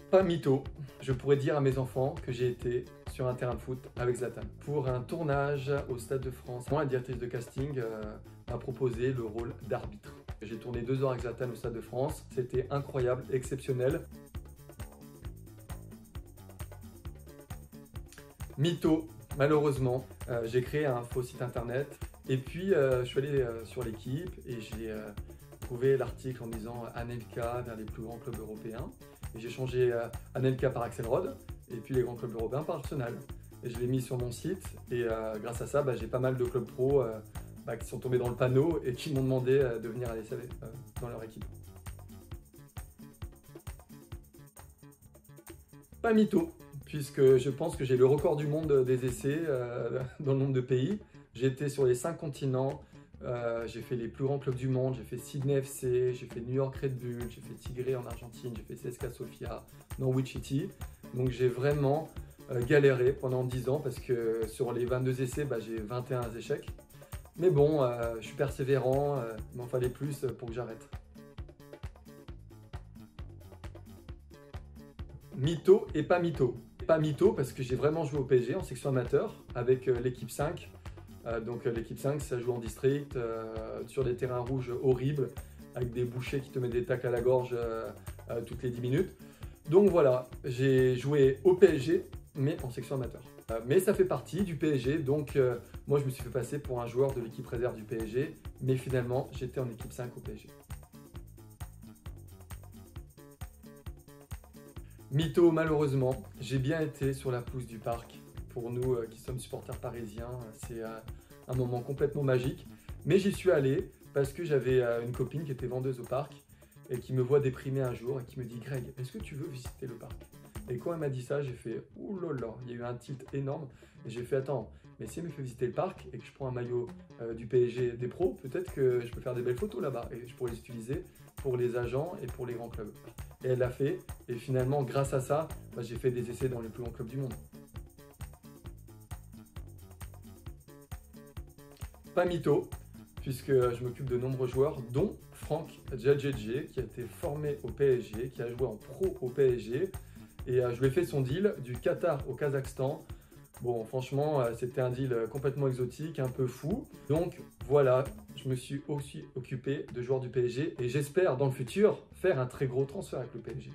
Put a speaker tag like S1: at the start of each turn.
S1: Pas mytho, je pourrais dire à mes enfants que j'ai été sur un terrain de foot avec Zlatan. Pour un tournage au Stade de France, moi, la directrice de casting m'a proposé le rôle d'arbitre. J'ai tourné 2 heures avec Zlatan au Stade de France, c'était incroyable, exceptionnel. Mytho, malheureusement, j'ai créé un faux site internet et puis je suis allé sur l'équipe et j'ai trouvé l'article en disant Anelka vers les plus grands clubs européens. Et j'ai changé Anelka par Axelrod et puis les grands clubs européens par Arsenal. Et je l'ai mis sur mon site et grâce à ça, j'ai pas mal de clubs pro qui sont tombés dans le panneau et qui m'ont demandé de venir aller dans leur équipe. Pas mytho, puisque je pense que j'ai le record du monde des essais dans le nombre de pays. J'ai été sur les 5 continents, j'ai fait les plus grands clubs du monde, j'ai fait Sydney FC, j'ai fait New York Red Bull, j'ai fait Tigre en Argentine, j'ai fait CSKA Sofia, Norwich City. Donc j'ai vraiment galéré pendant 10 ans parce que sur les 22 essais, j'ai 21 échecs. Mais bon, je suis persévérant, il m'en fallait plus pour que j'arrête. Mytho et pas mytho. Pas mytho parce que j'ai vraiment joué au PSG en section amateur avec l'équipe 5. Donc l'équipe 5, ça joue en district, sur des terrains rouges horribles, avec des bouchers qui te mettent des tacles à la gorge toutes les 10 minutes. Donc voilà, j'ai joué au PSG, mais en section amateur. Mais ça fait partie du PSG, donc moi je me suis fait passer pour un joueur de l'équipe réserve du PSG, mais finalement j'étais en équipe 5 au PSG. Mytho, malheureusement, j'ai bien été sur la pelouse du parc. Pour nous qui sommes supporters parisiens, c'est un moment complètement magique. Mais j'y suis allé parce que j'avais une copine qui était vendeuse au parc et qui me voit déprimé un jour et qui me dit « Greg, est-ce que tu veux visiter le parc ?» Et quand elle m'a dit ça, j'ai fait « Ouh là là !» Il y a eu un tilt énorme et j'ai fait « Attends, mais si elle me fait visiter le parc et que je prends un maillot du PSG des pros, peut-être que je peux faire des belles photos là-bas et je pourrais les utiliser pour les agents et pour les grands clubs. » Et elle l'a fait et finalement, grâce à ça, j'ai fait des essais dans les plus grands clubs du monde. Pas mytho, puisque je m'occupe de nombreux joueurs, dont Franck Djadjedje, qui a été formé au PSG, qui a joué en pro au PSG. Et je lui ai fait son deal du Qatar au Kazakhstan. Bon, franchement, c'était un deal complètement exotique, un peu fou. Donc voilà, je me suis aussi occupé de joueurs du PSG et j'espère dans le futur faire un très gros transfert avec le PSG.